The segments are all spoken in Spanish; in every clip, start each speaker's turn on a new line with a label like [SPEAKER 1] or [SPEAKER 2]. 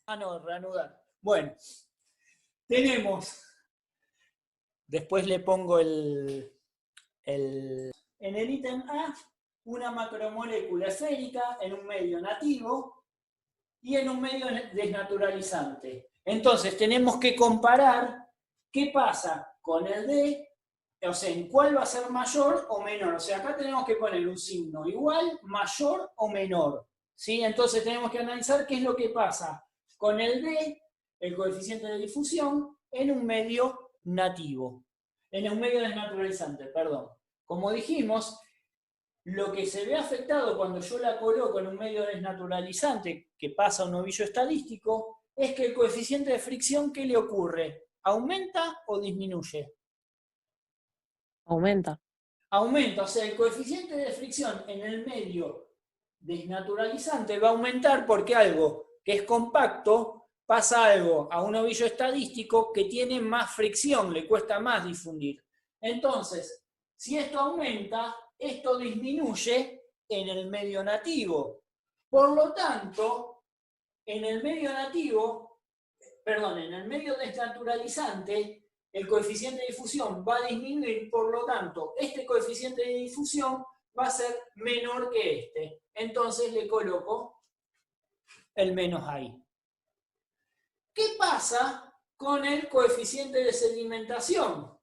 [SPEAKER 1] Ah, no, reanudar. Bueno, tenemos, después le pongo en el ítem A, una macromolécula esférica en un medio nativo y en un medio desnaturalizante. Entonces tenemos que comparar qué pasa con el D, o sea, en cuál va a ser mayor o menor. O sea, acá tenemos que poner un signo igual, mayor o menor. ¿Sí? Entonces tenemos que analizar qué es lo que pasa con el D, el coeficiente de difusión, en un medio nativo, en un medio desnaturalizante, perdón. Como dijimos, lo que se ve afectado cuando yo la coloco en un medio desnaturalizante que pasa a un ovillo estadístico es que el coeficiente de fricción, ¿qué le ocurre? ¿Aumenta o disminuye?
[SPEAKER 2] Aumenta.
[SPEAKER 1] Aumenta, o sea, el coeficiente de fricción en el medio desnaturalizante va a aumentar porque algo que es compacto pasa algo a un ovillo estadístico que tiene más fricción, le cuesta más difundir. Entonces, si esto aumenta, esto disminuye en el medio nativo. Por lo tanto, en el medio nativo, perdón, en el medio desnaturalizante, el coeficiente de difusión va a disminuir, por lo tanto, este coeficiente de difusión va a ser menor que este. Entonces le coloco el menos ahí. ¿Qué pasa con el coeficiente de sedimentación?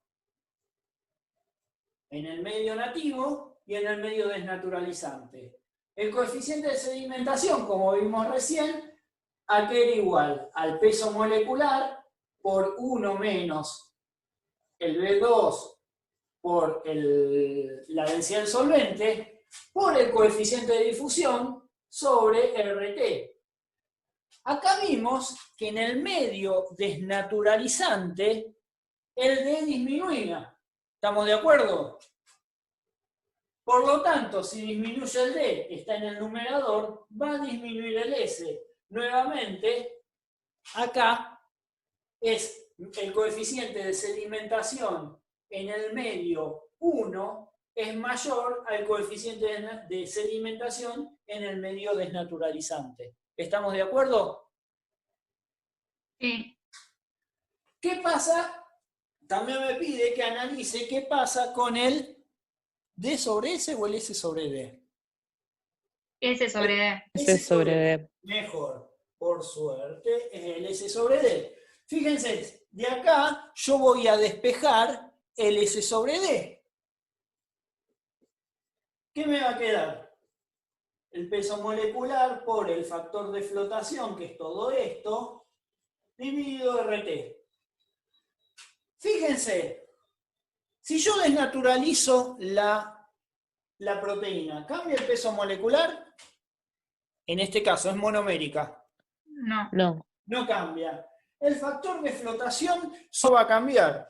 [SPEAKER 1] En el medio nativo y en el medio desnaturalizante. El coeficiente de sedimentación, como vimos recién, aquí era igual al peso molecular por 1 menos el B2 por la densidad del solvente por el coeficiente de difusión sobre RT. Acá vimos que en el medio desnaturalizante el D disminuía. ¿Estamos de acuerdo? Por lo tanto, si disminuye el D, está en el numerador, va a disminuir el S. Nuevamente, acá es el coeficiente de sedimentación en el medio 1 es mayor al coeficiente de sedimentación en el medio desnaturalizante. ¿Estamos de acuerdo?
[SPEAKER 3] Sí.
[SPEAKER 1] ¿Qué pasa? También me pide que analice qué pasa con el D sobre S o el S sobre D.
[SPEAKER 3] S sobre D.
[SPEAKER 2] S sobre D.
[SPEAKER 1] Mejor, por suerte, es el S sobre D. Fíjense, de acá yo voy a despejar el S sobre D. ¿Qué me va a quedar? El peso molecular por el factor de flotación, que es todo esto, dividido RT. Fíjense, si yo desnaturalizo la proteína, ¿cambia el peso molecular? En este caso es monomérica.
[SPEAKER 3] No.
[SPEAKER 2] No.
[SPEAKER 1] No cambia. El factor de flotación no va a cambiar.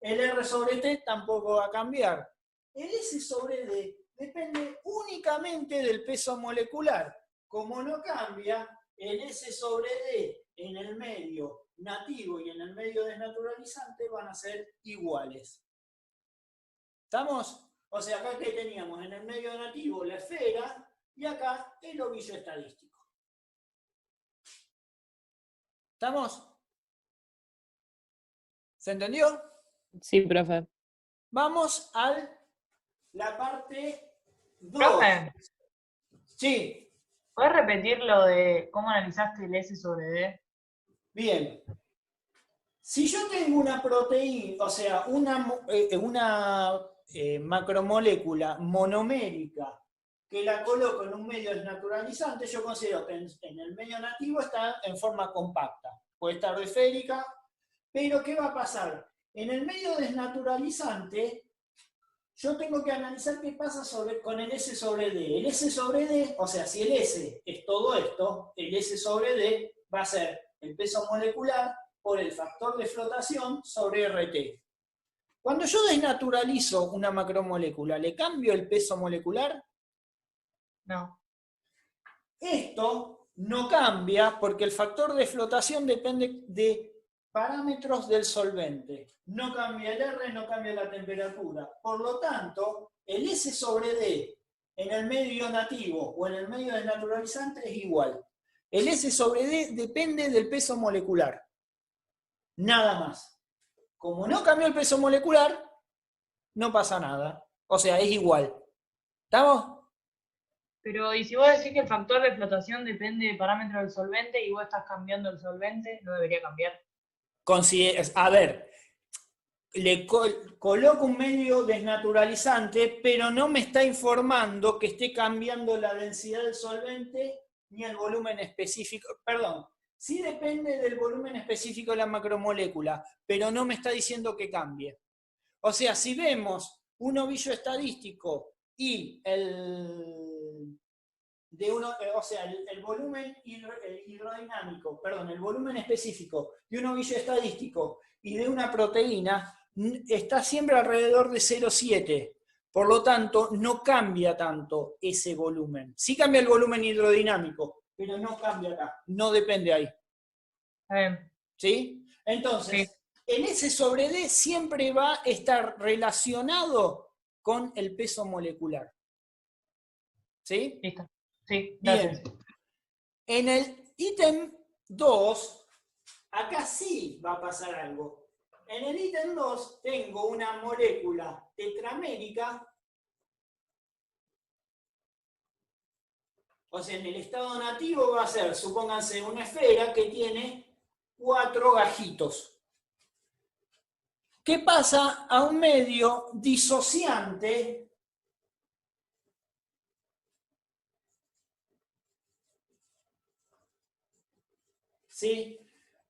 [SPEAKER 1] El R sobre T tampoco va a cambiar. El S sobre D depende únicamente del peso molecular. Como no cambia, el S sobre D en el medio nativo y en el medio desnaturalizante van a ser iguales. ¿Estamos? O sea, acá que teníamos en el medio nativo la esfera y acá el ovillo estadístico. ¿Estamos? ¿Se entendió?
[SPEAKER 2] Sí, profe.
[SPEAKER 1] Vamos a la parte 2.
[SPEAKER 3] Profe,
[SPEAKER 1] Sí,
[SPEAKER 3] ¿puedes repetir lo de cómo analizaste el S sobre D?
[SPEAKER 1] bien. Si yo tengo una proteína, o sea, una macromolécula monomérica que la coloco en un medio desnaturalizante, yo considero que en el medio nativo está en forma compacta. Puede estar esférica, pero ¿qué va a pasar? En el medio desnaturalizante, yo tengo que analizar qué pasa con el S sobre D. El S sobre D, o sea, si el S es todo esto, el S sobre D va a ser el peso molecular por el factor de flotación sobre RT. Cuando yo desnaturalizo una macromolécula, ¿le cambio el peso molecular?
[SPEAKER 3] No.
[SPEAKER 1] Esto no cambia porque el factor de flotación depende de parámetros del solvente. No cambia el R, no cambia la temperatura. Por lo tanto, el S sobre D en el medio nativo o en el medio desnaturalizante es igual. El S sobre D depende del peso molecular. Nada más. Como no cambió el peso molecular, no pasa nada. O sea, es igual. ¿Estamos?
[SPEAKER 3] Pero, ¿y si vos decís que el factor de flotación depende del parámetro del solvente y vos estás cambiando el solvente, no debería cambiar?
[SPEAKER 1] A ver, le coloco un medio desnaturalizante, pero no me está informando que esté cambiando la densidad del solvente ni el volumen específico. Perdón, sí depende del volumen específico de la macromolécula, pero no me está diciendo que cambie. O sea, si vemos un ovillo estadístico y el volumen hidrodinámico, perdón, el volumen específico de un ovillo estadístico y de una proteína está siempre alrededor de 0,7. Por lo tanto, no cambia tanto ese volumen. Sí cambia el volumen hidrodinámico, pero no cambia acá, no depende ahí. ¿Sí? Entonces, el S sobre D siempre va a estar relacionado con el peso molecular. ¿Sí?
[SPEAKER 3] Listo. Sí, gracias.
[SPEAKER 1] Bien. En el ítem 2, acá sí va a pasar algo. En el ítem 2 tengo una molécula tetramérica, o sea, en el estado nativo va a ser, supónganse, una esfera que tiene 4 gajitos. ¿Qué pasa a un medio disociante? ¿Sí?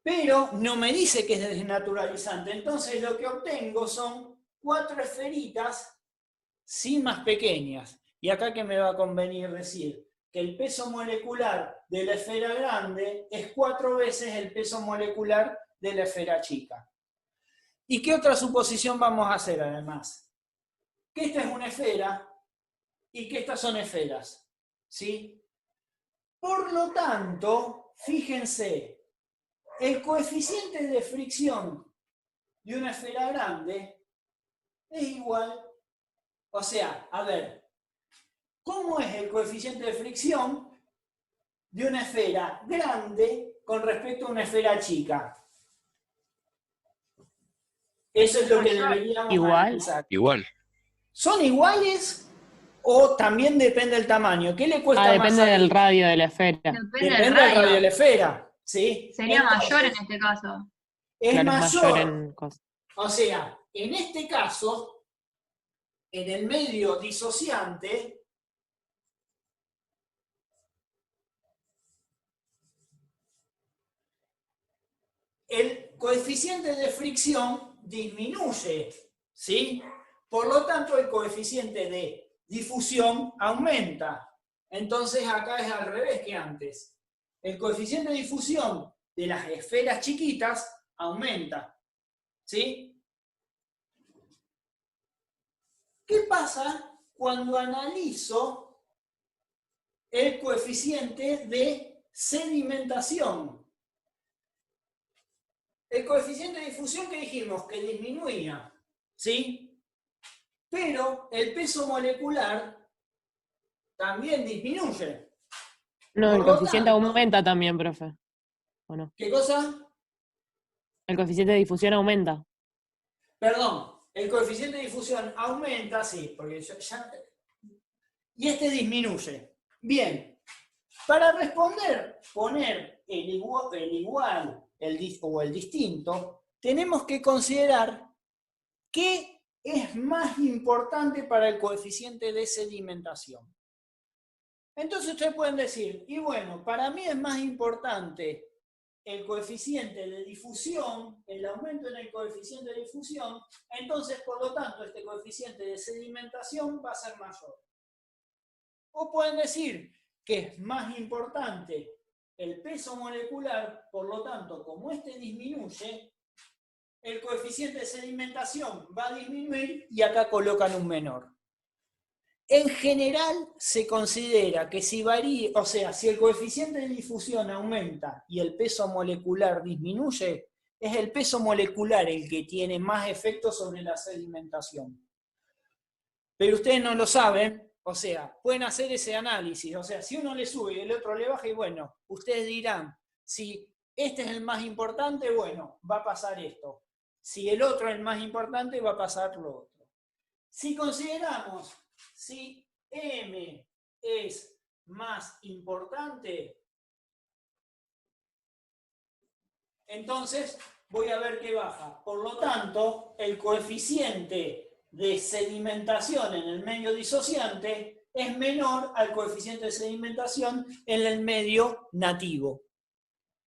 [SPEAKER 1] Pero no me dice que es desnaturalizante. Entonces lo que obtengo son 4 esferitas, sí, más pequeñas. Y acá que me va a convenir decir que el peso molecular de la esfera grande es 4 veces el peso molecular de la esfera chica. ¿Y qué otra suposición vamos a hacer además? Que esta es una esfera y que estas son esferas. ¿Sí? Por lo tanto, fíjense, el coeficiente de fricción de una esfera grande es igual. O sea, a ver, ¿cómo es el coeficiente de fricción de una esfera grande con respecto a una esfera chica? Eso es lo que deberíamos analizar.
[SPEAKER 4] Igual.
[SPEAKER 1] ¿Son iguales o también depende del tamaño? ¿Qué le cuesta más?
[SPEAKER 2] Depende del radio de la esfera.
[SPEAKER 1] Depende del radio de la esfera. ¿Sí?
[SPEAKER 5] Sería
[SPEAKER 1] Entonces,
[SPEAKER 5] mayor en este caso.
[SPEAKER 1] Es
[SPEAKER 2] Claro,
[SPEAKER 1] mayor.
[SPEAKER 2] en cosas.
[SPEAKER 1] O sea, en este caso, en el medio disociante, el coeficiente de fricción disminuye, ¿sí? Por lo tanto, el coeficiente de difusión aumenta. Entonces, acá es al revés que antes. El coeficiente de difusión de las esferas chiquitas aumenta, ¿sí? ¿Qué pasa cuando analizo el coeficiente de sedimentación? El coeficiente de difusión que dijimos que disminuía, ¿sí? Pero el peso molecular también disminuye.
[SPEAKER 2] No, el
[SPEAKER 1] Por lo
[SPEAKER 2] coeficiente
[SPEAKER 1] tanto,
[SPEAKER 2] aumenta también, profe. ¿O no?
[SPEAKER 1] ¿qué cosa?
[SPEAKER 2] El coeficiente de difusión aumenta.
[SPEAKER 1] Perdón, el coeficiente de difusión aumenta, sí, porque y este disminuye. Bien, para responder, poner el igual o el distinto, tenemos que considerar qué es más importante para el coeficiente de sedimentación. Entonces ustedes pueden decir, y bueno, para mí es más importante el coeficiente de difusión, el aumento en el coeficiente de difusión, entonces por lo tanto este coeficiente de sedimentación va a ser mayor. O pueden decir que es más importante el peso molecular, por lo tanto, como este disminuye, el coeficiente de sedimentación va a disminuir y acá colocan un menor. En general se considera que si varía, o sea, si el coeficiente de difusión aumenta y el peso molecular disminuye, es el peso molecular el que tiene más efecto sobre la sedimentación. Pero ustedes no lo saben, O sea, pueden hacer ese análisis. O sea, si uno le sube y el otro le baja, y bueno, ustedes dirán, si este es el más importante, bueno, va a pasar esto. Si el otro es el más importante, va a pasar lo otro. Si consideramos, si M es más importante, entonces voy a ver que baja. Por lo tanto, el coeficiente de sedimentación en el medio disociante es menor al coeficiente de sedimentación en el medio nativo.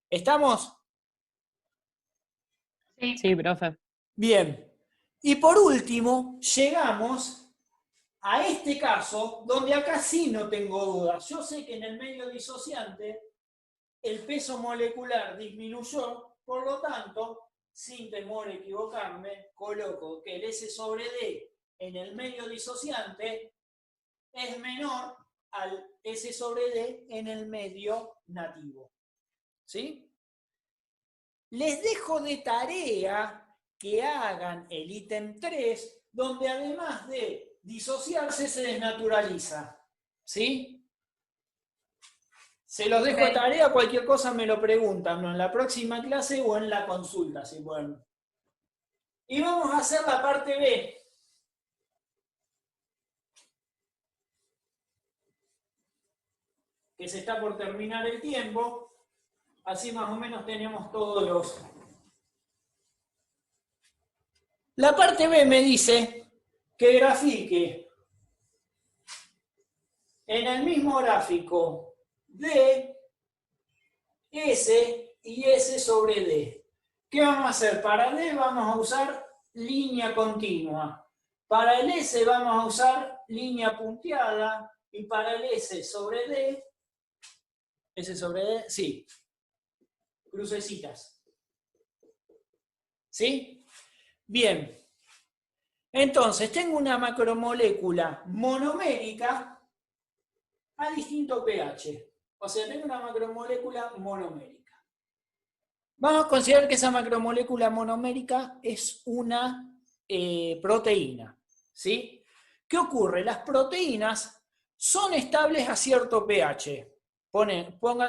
[SPEAKER 1] ¿Estamos?
[SPEAKER 3] Sí.
[SPEAKER 2] Sí, profe.
[SPEAKER 1] Bien. Y por último, llegamos a este caso, donde acá sí no tengo dudas. Yo sé que en el medio disociante el peso molecular disminuyó, por lo tanto, sin temor a equivocarme, coloco que el S sobre D en el medio disociante es menor al S sobre D en el medio nativo. ¿Sí? Les dejo de tarea que hagan el ítem 3, donde además de disociarse se desnaturaliza. ¿Sí? Se los dejo de tarea, cualquier cosa me lo preguntan, ¿no? En la próxima clase o en la consulta, si pueden. Y vamos a hacer la parte B. Que se está por terminar el tiempo. Así más o menos tenemos todos los... La parte B me dice que grafique en el mismo gráfico D, S y S sobre D. ¿Qué vamos a hacer? Para D vamos a usar línea continua. Para el S vamos a usar línea punteada. Y para el S sobre D, sí, crucecitas. ¿Sí? Bien. Entonces, tengo una macromolécula monomérica a distinto pH. O sea, tengo una macromolécula monomérica. Vamos a considerar que esa macromolécula monomérica es una proteína. ¿Sí? ¿Qué ocurre? Las proteínas son estables a cierto pH.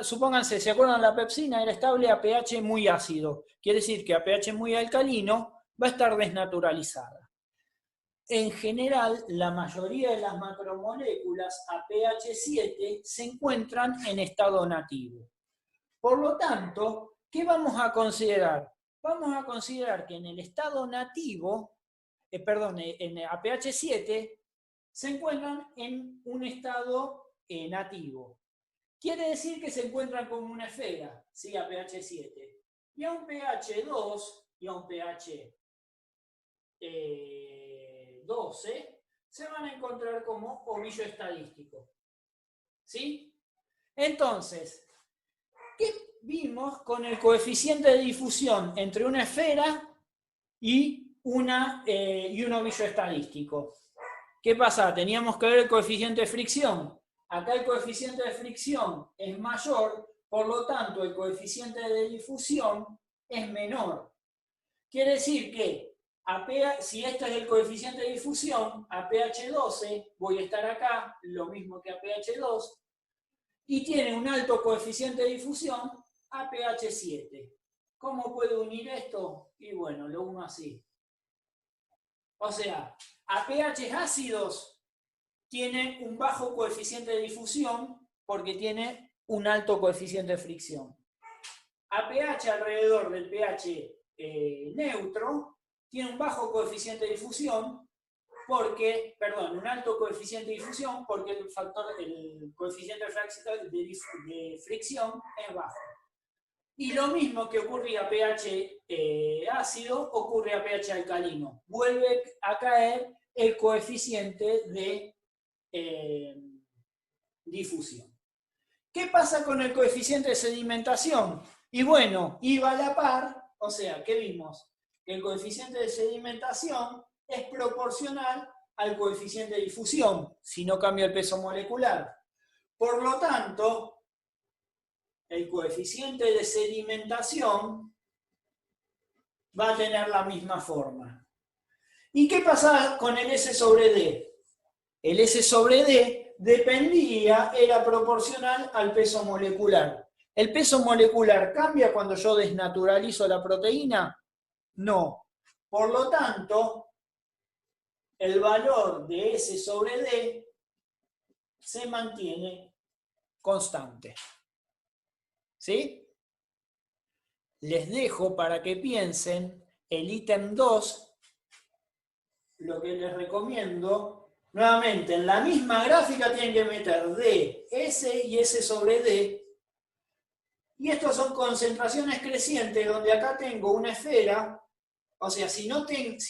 [SPEAKER 1] Supónganse, ¿se acuerdan? La pepsina era estable a pH muy ácido. Quiere decir que a pH muy alcalino va a estar desnaturalizada. En general, la mayoría de las macromoléculas a pH 7 se encuentran en estado nativo. Por lo tanto, ¿qué vamos a considerar? Vamos a considerar que en el estado nativo, a pH 7, se encuentran en un estado nativo. Quiere decir que se encuentran como una esfera, ¿sí? A pH 7. Y a un pH 2 y a un pH 12 se van a encontrar como ovillo estadístico. ¿Sí? Entonces, ¿qué vimos con el coeficiente de difusión entre una esfera y un ovillo estadístico? ¿Qué pasa? Teníamos que ver el coeficiente de fricción. Acá el coeficiente de fricción es mayor, por lo tanto el coeficiente de difusión es menor. Quiere decir que si este es el coeficiente de difusión, a pH 12 voy a estar acá, lo mismo que a pH 2, y tiene un alto coeficiente de difusión a pH 7. ¿Cómo puedo unir esto? Y bueno, lo uno así. O sea, a pH ácidos tiene un bajo coeficiente de difusión porque tiene un alto coeficiente de fricción. A pH alrededor del pH neutro tiene un bajo coeficiente de difusión porque, un alto coeficiente de difusión porque el coeficiente de fricción es bajo. Y lo mismo que ocurre a pH ácido, ocurre a pH alcalino. Vuelve a caer el coeficiente de difusión. ¿Qué pasa con el coeficiente de sedimentación? Y bueno, iba a la par, o sea, ¿qué vimos? Que el coeficiente de sedimentación es proporcional al coeficiente de difusión, si no cambia el peso molecular. Por lo tanto, el coeficiente de sedimentación va a tener la misma forma. ¿Y qué pasa con el S sobre D? el S sobre D era proporcional al peso molecular. ¿El peso molecular cambia cuando yo desnaturalizo la proteína? No. Por lo tanto, el valor de S sobre D se mantiene constante. ¿Sí? Les dejo para que piensen el ítem 2, lo que les recomiendo, nuevamente, en la misma gráfica tienen que meter D, S y S sobre D, y estos son concentraciones crecientes, donde acá tengo una esfera, o sea, si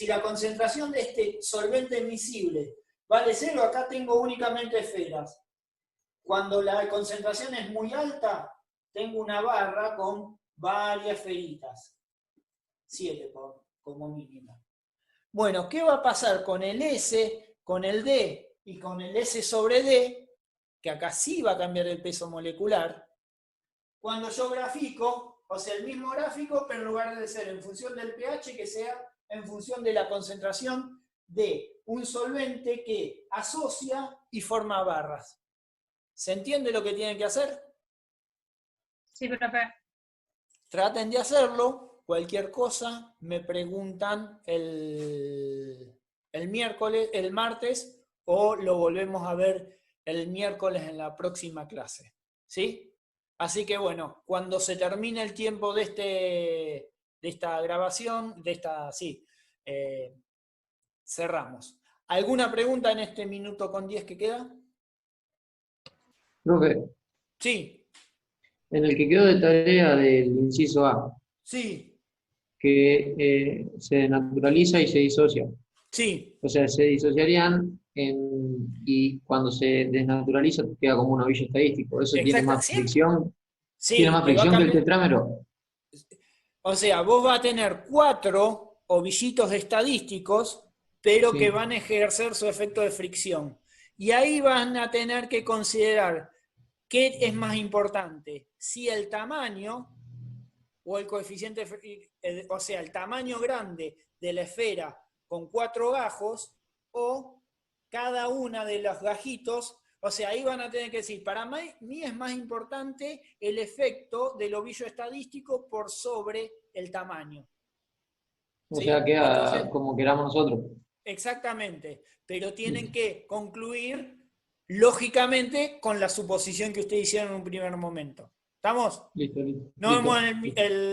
[SPEAKER 1] la concentración de este solvente miscible vale 0, acá tengo únicamente esferas. Cuando la concentración es muy alta, tengo una barra con varias esferitas. 7 como mínimo. Bueno, ¿qué va a pasar con el S, con el D y con el S sobre D? Que acá sí va a cambiar el peso molecular. Cuando yo grafico, o sea, el mismo gráfico, pero en lugar de ser en función del pH, que sea en función de la concentración de un solvente que asocia y forma barras. ¿Se entiende lo que tienen que hacer?
[SPEAKER 3] Sí, profe.
[SPEAKER 1] Traten de hacerlo. Cualquier cosa me preguntan el miércoles, el martes, o lo volvemos a ver el miércoles en la próxima clase. ¿Sí? Así que bueno, cuando se termine el tiempo de esta grabación, cerramos. ¿Alguna pregunta en este minuto con 10 que queda?
[SPEAKER 4] Profe,
[SPEAKER 1] Sí,
[SPEAKER 4] en el que quedó de tarea del inciso A,
[SPEAKER 1] sí,
[SPEAKER 4] que se naturaliza y se disocia.
[SPEAKER 1] sí.
[SPEAKER 4] O sea, se disociarían y cuando se desnaturaliza queda como un ovillo estadístico. Eso tiene
[SPEAKER 1] Exacto,
[SPEAKER 4] más fricción,
[SPEAKER 1] sí,
[SPEAKER 4] tiene más
[SPEAKER 1] le va a
[SPEAKER 4] fricción que el
[SPEAKER 1] cambiar.
[SPEAKER 4] tetrámero.
[SPEAKER 1] O sea, vos vas a tener 4 ovillitos estadísticos, pero
[SPEAKER 4] Sí.
[SPEAKER 1] que van a ejercer su efecto de fricción. Y ahí van a tener que considerar qué es más importante, si el tamaño o el coeficiente, o sea, el tamaño grande de la esfera con 4 gajos, o cada una de los gajitos. O sea, ahí van a tener que decir, para mí es más importante el efecto del ovillo estadístico por sobre el tamaño.
[SPEAKER 4] O
[SPEAKER 1] ¿Sí?
[SPEAKER 4] sea, queda
[SPEAKER 1] Entonces,
[SPEAKER 4] como queramos nosotros.
[SPEAKER 1] exactamente, pero tienen
[SPEAKER 4] Listo,
[SPEAKER 1] que concluir lógicamente con la suposición que ustedes hicieron en un primer momento. ¿Estamos?
[SPEAKER 4] listo, listo.
[SPEAKER 1] Nos vemos
[SPEAKER 4] Listo.
[SPEAKER 1] en el